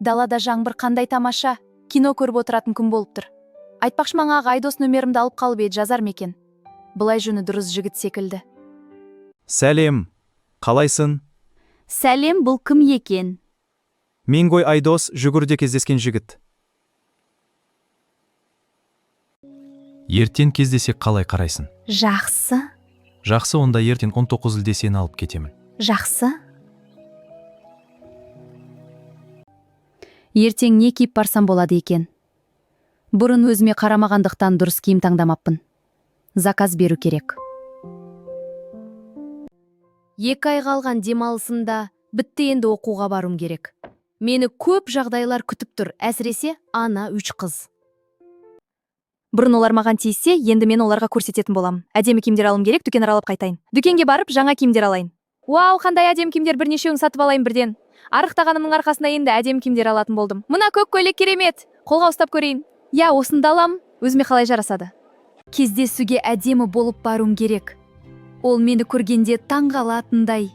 Далада жаңбыр қандай тамаша, кино көріп отыратын күн болып тұр. Айтпақшы маңа Айдос нөмерімді алып қалып еді, жазар мекен. Былай жөні дұрыс жігіт секілді. Сәлем, қалайсың? Сәлем, бұл кім екен? Мен ғой Айдос, жүгірде кездескен жігіт. Ертең кездесек қалай қарайсың? Жақсы. Жақсы, онда ертең 19-ілде сені алып кетемін. Жақсы. Ертең не киіп барсам болады екен? Бұрын өзіме қарамағандықтан дұрыс киім таңдамаппын. Заказ беру керек. 2 ай қалған демалысында бітті, енді оқуға барум керек. Мені көп жағдайлар күтіп тұр, әсіресе ана 3 қыз. Бұрын олар маған тиіссе, енді мен оларға көрсететін болам. Әдемі киімдер алым керек, дүкен аралап қайтайын. Дүкенге барып, жаңа киімдер алайын. Вау, қандай әдемі киімдер, бірнешеуін сатып алайын бірден. Арықтағанымның арқасында енді әдемі киімдер алатын болдым. Мына көк көйлек керемет. Қолға ұстап көрейін. Я, осында алам, өзіме қалай жарасады. Кездесуге әдемі болып баруым керек. Ол мені көргенде таң қалатындай.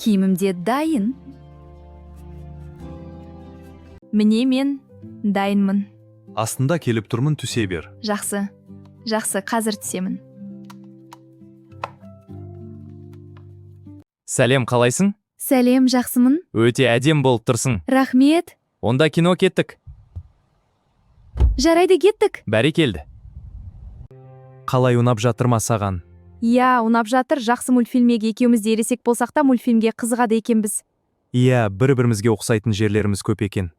Киімімде дайын. Міне мен дайынмын. Астында келіп тұрмын, түсе бер. Жақсы, қазір түсемін. Сәлем, қалайсың? Сәлем, жақсымын. Өте әдем болып тұрсың. Рахмет. Онда кино кеттік. Жарайды, кеттік. Бәрекелді. Қалай ұнап жатыр ма саған? Я, ұнап жатыр. Жақсы мультфильмеге екеуміз де ересек болсақ та мультфильмге қызығады екенбіз. Иә, бір-бірімізге ұқсайтын жерлеріміз көп екен.